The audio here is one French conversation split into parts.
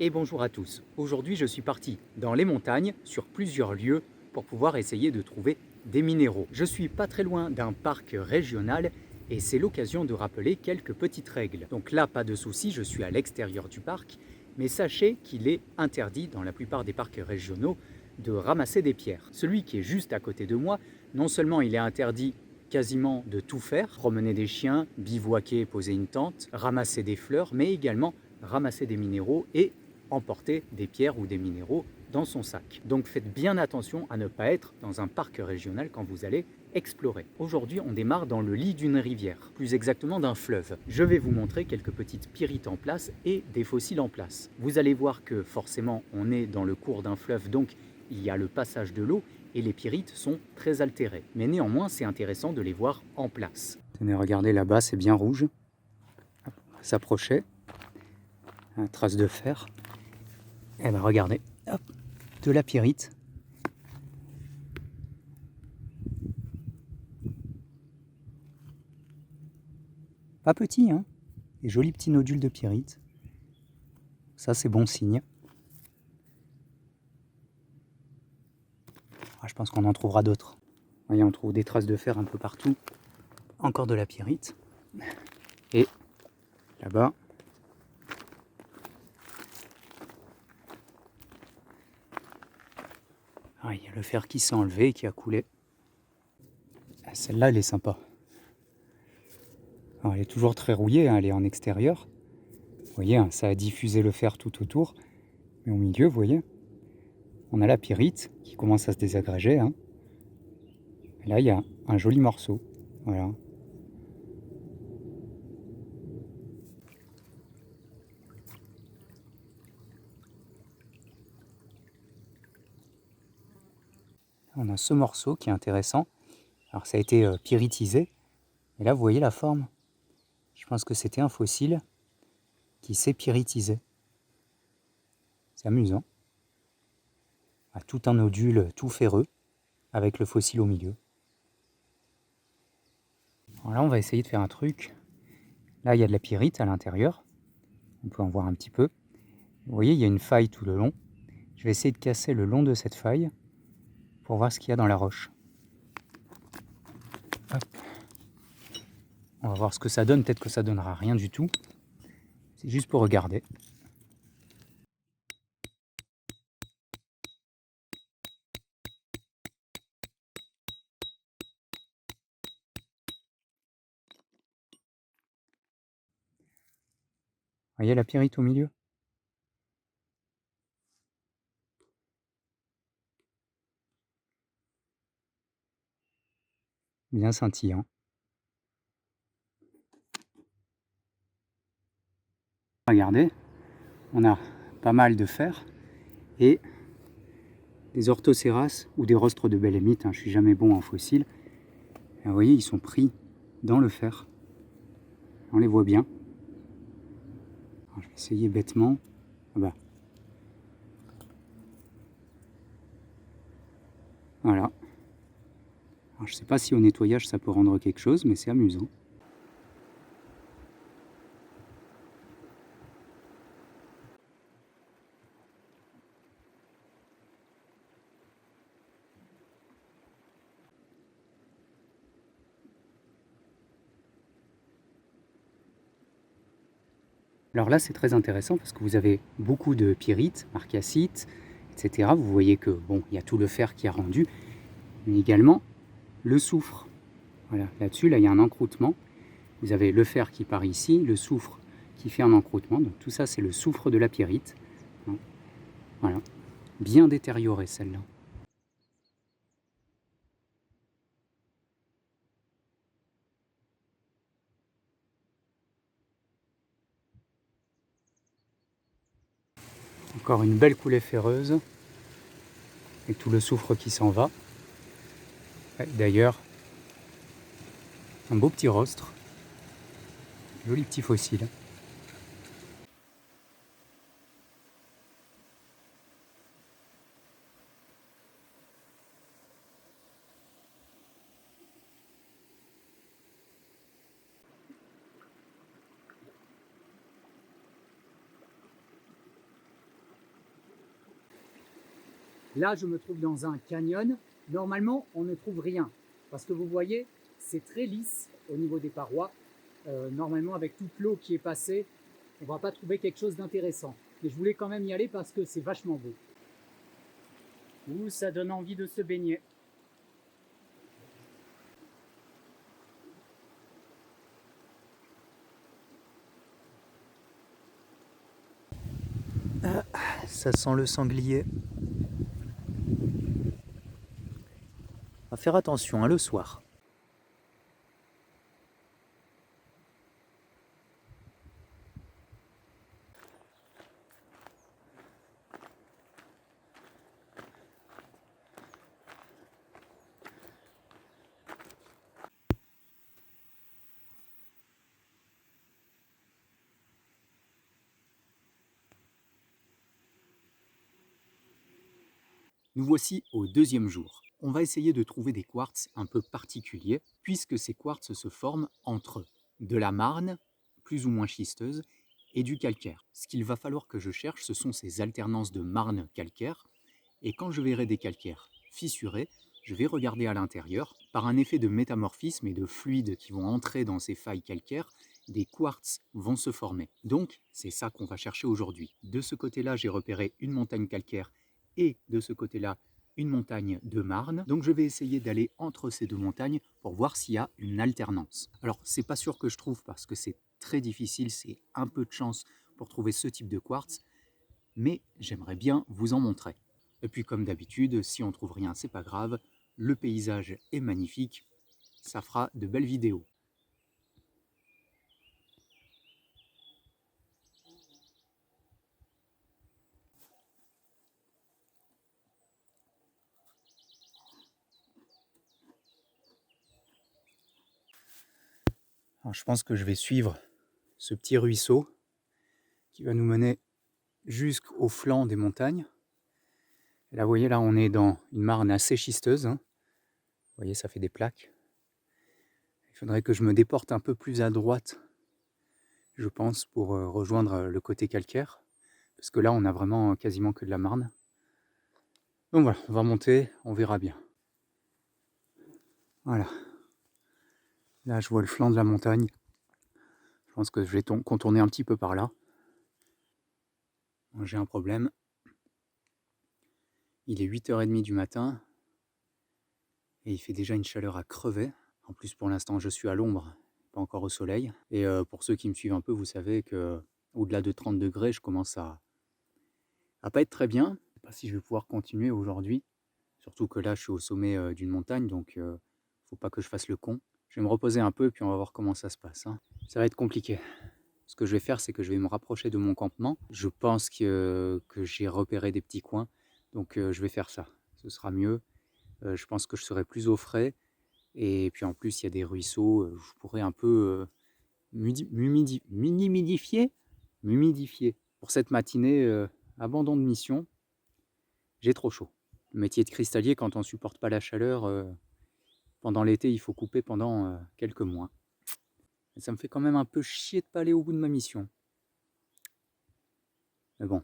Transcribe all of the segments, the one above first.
Et bonjour à tous. Aujourd'hui, je suis parti dans les montagnes, sur plusieurs lieux, pour pouvoir essayer de trouver des minéraux. Je suis pas très loin d'un parc régional et c'est l'occasion de rappeler quelques petites règles. Donc là, pas de souci, je suis à l'extérieur du parc, mais sachez qu'il est interdit dans la plupart des parcs régionaux de ramasser des pierres. Celui qui est juste à côté de moi, non seulement il est interdit quasiment de tout faire, promener des chiens, bivouaquer, poser une tente, ramasser des fleurs, mais également ramasser des minéraux et emporter des pierres ou des minéraux dans son sac. Donc faites bien attention à ne pas être dans un parc régional quand vous allez explorer. Aujourd'hui, on démarre dans le lit d'une rivière, plus exactement d'un fleuve. Je vais vous montrer quelques petites pyrites en place et des fossiles en place. Vous allez voir que forcément, on est dans le cours d'un fleuve, donc il y a le passage de l'eau et les pyrites sont très altérées. Mais néanmoins, c'est intéressant de les voir en place. Tenez, regardez là-bas, c'est bien rouge. On va s'approcher. Une trace de fer. Et bien regardez, hop, de la pyrite. Pas petit, hein, des jolis petits nodules de pyrite. Ça, c'est bon signe. Ah, je pense qu'on en trouvera d'autres. Vous voyez, on trouve des traces de fer un peu partout. Encore de la pyrite. Et là-bas, ah, il y a le fer qui s'est enlevé et qui a coulé. Ah, celle-là, elle est sympa. Alors, elle est toujours très rouillée, hein, elle est en extérieur. Vous voyez, hein, ça a diffusé le fer tout autour. Mais au milieu, vous voyez, on a la pyrite qui commence à se désagréger. Hein. Et là, il y a un joli morceau. Voilà. On a ce morceau qui est intéressant. Alors ça a été pyritisé. Et là, vous voyez la forme. Je pense que c'était un fossile qui s'est pyritisé. C'est amusant. Ah, tout un nodule tout ferreux avec le fossile au milieu. Alors là, on va essayer de faire un truc. Là, il y a de la pyrite à l'intérieur. On peut en voir un petit peu. Vous voyez, il y a une faille tout le long. Je vais essayer de casser le long de cette faille pour voir ce qu'il y a dans la roche. Hop. On va voir ce que ça donne. Peut-être que ça donnera rien du tout. C'est juste pour regarder. Vous voyez la pyrite au milieu? Bien scintillant. Regardez, on a pas mal de fer et des orthocéras ou des rostres de belemite. Hein, je suis jamais bon en fossiles. Et vous voyez, ils sont pris dans le fer. On les voit bien. Alors, je vais essayer bêtement. Ah bah. Voilà. Alors, je ne sais pas si au nettoyage ça peut rendre quelque chose, mais c'est amusant. Alors là, c'est très intéressant parce que vous avez beaucoup de pyrite, marcasite, etc. Vous voyez que bon, il y a tout le fer qui est rendu, mais également le soufre. Voilà, là-dessus, là, il y a un encroûtement. Vous avez le fer qui part ici, le soufre qui fait un encroûtement. Donc tout ça, c'est le soufre de la pyrite. Voilà, bien détériorée celle-là. Encore une belle coulée ferreuse, avec tout le soufre qui s'en va. D'ailleurs, un beau petit rostre, joli petit fossile. Là, je me trouve dans un canyon. Normalement, on ne trouve rien. Parce que vous voyez, c'est très lisse au niveau des parois. Normalement, avec toute l'eau qui est passée, on ne va pas trouver quelque chose d'intéressant. Mais je voulais quand même y aller parce que c'est vachement beau. Ouh, ça donne envie de se baigner. Ça sent le sanglier. On va faire attention le soir. Nous voici au deuxième jour. On va essayer de trouver des quartz un peu particuliers, puisque ces quartz se forment entre de la marne, plus ou moins schisteuse, et du calcaire. Ce qu'il va falloir que je cherche, ce sont ces alternances de marne calcaire, et quand je verrai des calcaires fissurés, je vais regarder à l'intérieur. Par un effet de métamorphisme et de fluides qui vont entrer dans ces failles calcaires, des quartz vont se former. Donc, c'est ça qu'on va chercher aujourd'hui. De ce côté-là, j'ai repéré une montagne calcaire et de ce côté-là, une montagne de marne. Donc je vais essayer d'aller entre ces deux montagnes pour voir s'il y a une alternance. Alors c'est pas sûr que je trouve parce que c'est très difficile, c'est un peu de chance pour trouver ce type de quartz, mais j'aimerais bien vous en montrer. Et puis comme d'habitude, si on trouve rien, c'est pas grave, le paysage est magnifique, ça fera de belles vidéos. Alors, je pense que je vais suivre ce petit ruisseau qui va nous mener jusqu'au flanc des montagnes. Et là, vous voyez, là, on est dans une marne assez schisteuse. Vous voyez, ça fait des plaques. Il faudrait que je me déporte un peu plus à droite, je pense, pour rejoindre le côté calcaire. Parce que là, on a vraiment quasiment que de la marne. Donc voilà, on va monter, on verra bien. Voilà. Là, je vois le flanc de la montagne. Je pense que je vais contourner un petit peu par là. J'ai un problème. Il est 8h30 du matin. Et il fait déjà une chaleur à crever. En plus, pour l'instant, je suis à l'ombre, pas encore au soleil. Et pour ceux qui me suivent un peu, vous savez que au-delà de 30 degrés, je commence à pas être très bien. Je ne sais pas si je vais pouvoir continuer aujourd'hui. Surtout que là, je suis au sommet d'une montagne, donc faut pas que je fasse le con. Je vais me reposer un peu, puis on va voir comment ça se passe. Ça va être compliqué. Ce que je vais faire, c'est que je vais me rapprocher de mon campement. Je pense que j'ai repéré des petits coins, donc je vais faire ça. Ce sera mieux. Je pense que je serai plus au frais. Et puis en plus, il y a des ruisseaux. Je pourrais un peu m'humidifier. Pour cette matinée, abandon de mission. J'ai trop chaud. Le métier de cristallier, quand on ne supporte pas la chaleur, pendant l'été, il faut couper pendant quelques mois. Et ça me fait quand même un peu chier de ne pas aller au bout de ma mission. Mais bon,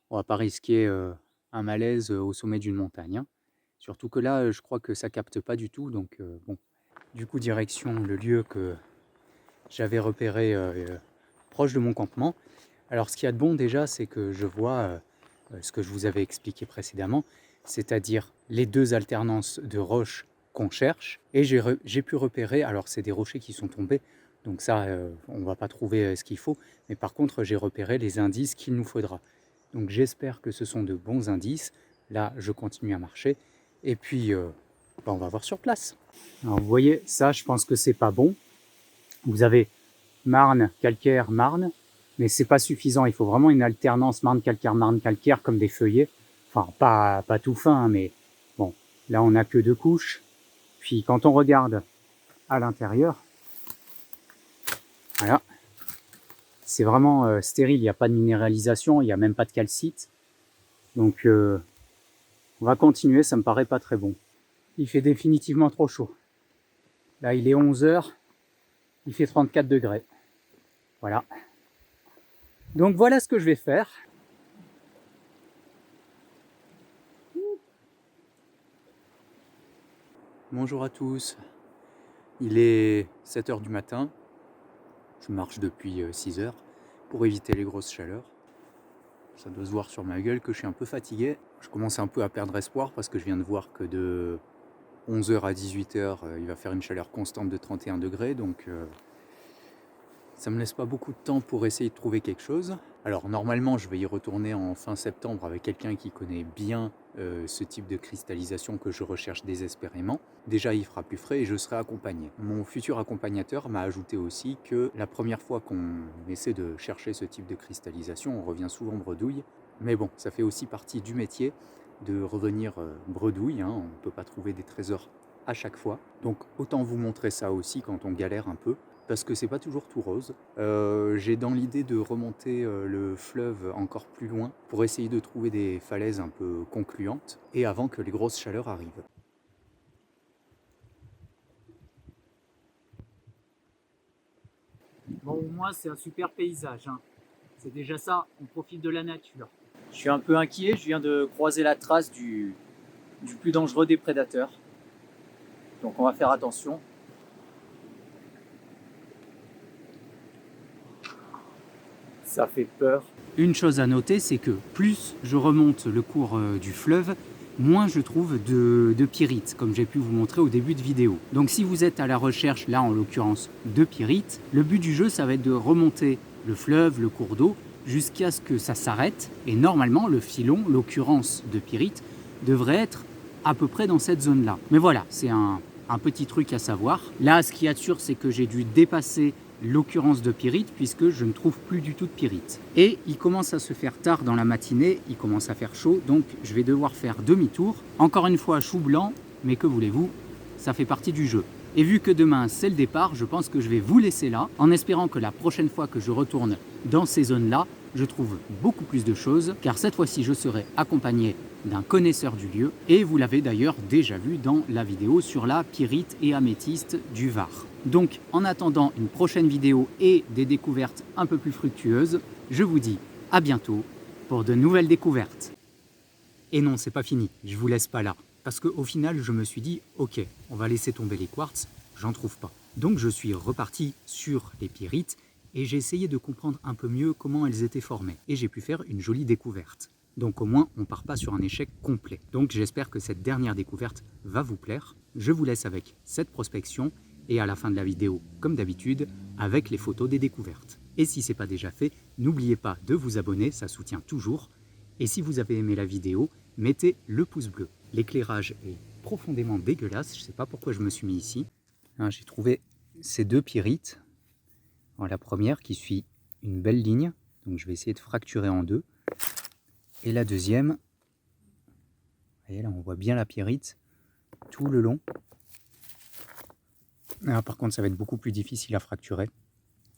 on va pas risquer un malaise au sommet d'une montagne. Surtout que là, je crois que ça capte pas du tout. Donc bon, du coup, direction le lieu que j'avais repéré proche de mon campement. Alors ce qu'il y a de bon déjà, c'est que je vois ce que je vous avais expliqué précédemment, c'est-à-dire les deux alternances de roches qu'on cherche. Et j'ai pu repérer, alors c'est des rochers qui sont tombés, donc ça, on ne va pas trouver ce qu'il faut, mais par contre, j'ai repéré les indices qu'il nous faudra. Donc j'espère que ce sont de bons indices. Là, je continue à marcher, et puis on va voir sur place. Alors vous voyez, ça, je pense que c'est pas bon. Vous avez marne, calcaire, marne, mais c'est pas suffisant. Il faut vraiment une alternance marne, calcaire, comme des feuillets. Enfin, pas tout fin, mais bon, là, on n'a que 2 couches. Puis, quand on regarde à l'intérieur, voilà, c'est vraiment stérile. Il n'y a pas de minéralisation, il n'y a même pas de calcite. Donc, on va continuer, ça me paraît pas très bon. Il fait définitivement trop chaud. Là, il est 11h, il fait 34 degrés. Voilà. Donc voilà ce que je vais faire. Bonjour à tous, il est 7 h du matin, je marche depuis 6 heures pour éviter les grosses chaleurs. Ça doit se voir sur ma gueule que je suis un peu fatigué. Je commence un peu à perdre espoir parce que je viens de voir que de 11 h à 18 h, il va faire une chaleur constante de 31 degrés, donc ça me laisse pas beaucoup de temps pour essayer de trouver quelque chose. Alors normalement je vais y retourner en fin septembre avec quelqu'un qui connaît bien ce type de cristallisation que je recherche désespérément. Déjà il fera plus frais et je serai accompagné. Mon futur accompagnateur m'a ajouté aussi que la première fois qu'on essaie de chercher ce type de cristallisation, on revient souvent bredouille. Mais bon, ça fait aussi partie du métier de revenir bredouille, hein. On ne peut pas trouver des trésors à chaque fois. Donc autant vous montrer ça aussi quand on galère un peu, parce que c'est pas toujours tout rose. J'ai dans l'idée de remonter le fleuve encore plus loin pour essayer de trouver des falaises un peu concluantes et avant que les grosses chaleurs arrivent. Bon, au moins c'est un super paysage, hein. C'est déjà ça, on profite de la nature. Je suis un peu inquiet, je viens de croiser la trace du plus dangereux des prédateurs. Donc on va faire attention. Ça fait peur. Une chose à noter, c'est que plus je remonte le cours du fleuve, moins je trouve de pyrites, comme j'ai pu vous montrer au début de vidéo. Donc si vous êtes à la recherche, là en l'occurrence, de pyrites, le but du jeu, ça va être de remonter le fleuve, le cours d'eau, jusqu'à ce que ça s'arrête. Et normalement, le filon, l'occurrence de pyrites, devrait être à peu près dans cette zone-là. Mais voilà, c'est un petit truc à savoir. Là, ce qu'il y a de sûr, c'est que j'ai dû dépasser l'occurrence de pyrites puisque je ne trouve plus du tout de pyrites. Et il commence à se faire tard dans la matinée, il commence à faire chaud, donc je vais devoir faire demi-tour. Encore une fois, chou blanc, mais que voulez-vous, ça fait partie du jeu. Et vu que demain c'est le départ, je pense que je vais vous laisser là, en espérant que la prochaine fois que je retourne dans ces zones-là, je trouve beaucoup plus de choses, car cette fois-ci je serai accompagné d'un connaisseur du lieu, et vous l'avez d'ailleurs déjà vu dans la vidéo sur la pyrite et améthyste du Var. Donc en attendant une prochaine vidéo et des découvertes un peu plus fructueuses, je vous dis à bientôt pour de nouvelles découvertes. Et non, c'est pas fini, je vous laisse pas là. Parce qu'au final, je me suis dit, ok, on va laisser tomber les quartz, j'en trouve pas. Donc je suis reparti sur les pyrites et j'ai essayé de comprendre un peu mieux comment elles étaient formées. Et j'ai pu faire une jolie découverte. Donc au moins, on part pas sur un échec complet. Donc j'espère que cette dernière découverte va vous plaire. Je vous laisse avec cette prospection et à la fin de la vidéo, comme d'habitude, avec les photos des découvertes. Et si ce n'est pas déjà fait, n'oubliez pas de vous abonner, ça soutient toujours. Et si vous avez aimé la vidéo, mettez le pouce bleu. L'éclairage est profondément dégueulasse, je ne sais pas pourquoi je me suis mis ici. J'ai trouvé ces deux pyrites. La première qui suit une belle ligne, donc je vais essayer de fracturer en deux. Et la deuxième, vous voyez là on voit bien la pyrite tout le long. Par contre ça va être beaucoup plus difficile à fracturer.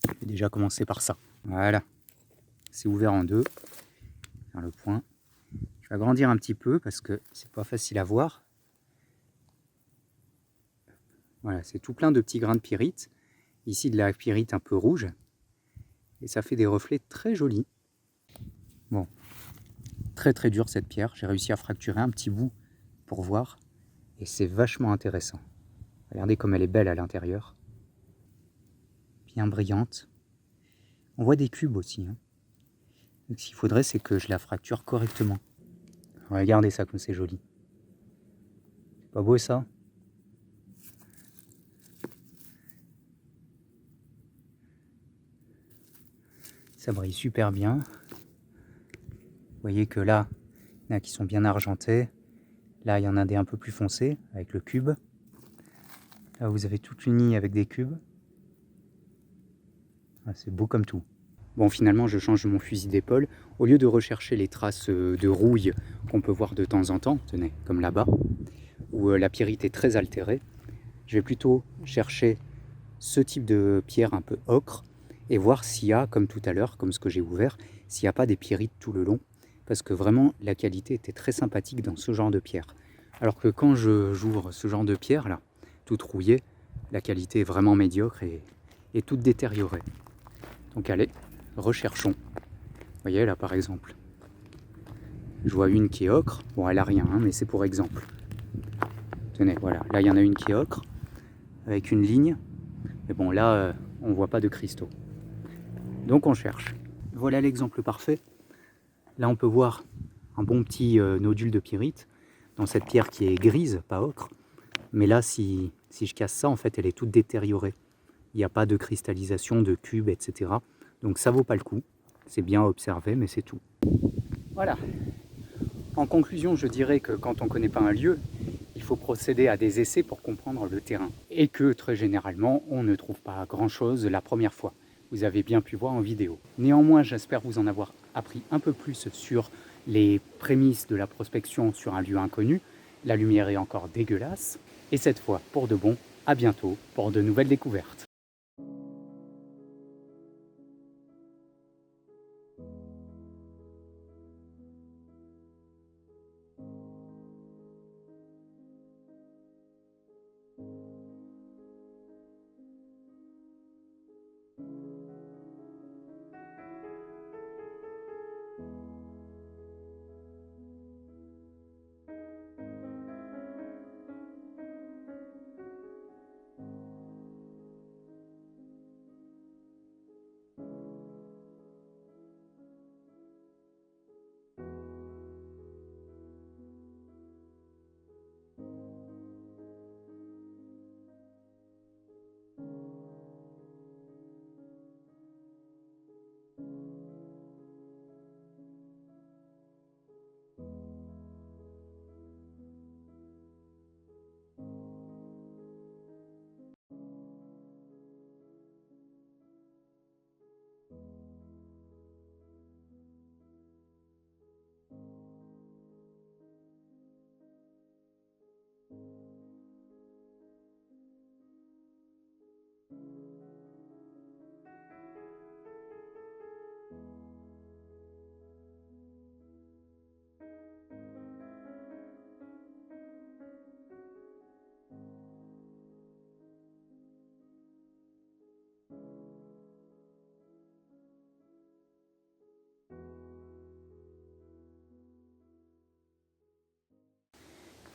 Je vais déjà commencer par ça. Voilà, c'est ouvert en deux. Faire le point. Je vais agrandir un petit peu parce que c'est pas facile à voir. Voilà, c'est tout plein de petits grains de pyrite. Ici de la pyrite un peu rouge. Et ça fait des reflets très jolis. Bon, très très dur cette pierre. J'ai réussi à fracturer un petit bout pour voir. Et c'est vachement intéressant. Regardez comme elle est belle à l'intérieur. Bien brillante. On voit des cubes aussi. Donc ce qu'il faudrait, c'est que je la fracture correctement. Regardez ça comme c'est joli. Pas beau ça? Ça brille super bien. Vous voyez que là, il y en a qui sont bien argentés. Là, il y en a des un peu plus foncés avec le cube. Là, vous avez toute une ligne avec des cubes. C'est beau comme tout. Bon, finalement, je change mon fusil d'épaule. Au lieu de rechercher les traces de rouille qu'on peut voir de temps en temps, tenez, comme là-bas, où la pyrite est très altérée, je vais plutôt chercher ce type de pierre un peu ocre et voir s'il y a, comme tout à l'heure, comme ce que j'ai ouvert, s'il n'y a pas des pyrites tout le long. Parce que vraiment, la qualité était très sympathique dans ce genre de pierre. Alors que quand j'ouvre ce genre de pierre, là, toute rouillée, la qualité est vraiment médiocre et toute détériorée. Donc allez, recherchons. Vous voyez là par exemple. Je vois une qui est ocre. Bon, elle a rien, hein, mais c'est pour exemple. Tenez, voilà, là il y en a une qui est ocre, avec une ligne. Mais bon, là, on ne voit pas de cristaux. Donc on cherche. Voilà l'exemple parfait. Là, on peut voir un bon petit nodule de pyrite dans cette pierre qui est grise, pas ocre. Mais là, si je casse ça, en fait, elle est toute détériorée. Il n'y a pas de cristallisation, de cubes, etc. Donc ça vaut pas le coup. C'est bien à observer, mais c'est tout. Voilà. En conclusion, je dirais que quand on ne connaît pas un lieu, il faut procéder à des essais pour comprendre le terrain. Et que très généralement, on ne trouve pas grand-chose la première fois. Vous avez bien pu voir en vidéo. Néanmoins, j'espère vous en avoir appris un peu plus sur les prémices de la prospection sur un lieu inconnu. La lumière est encore dégueulasse. Et cette fois, pour de bon, à bientôt pour de nouvelles découvertes.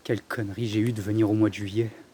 Quelle connerie j'ai eu de venir au mois de juillet.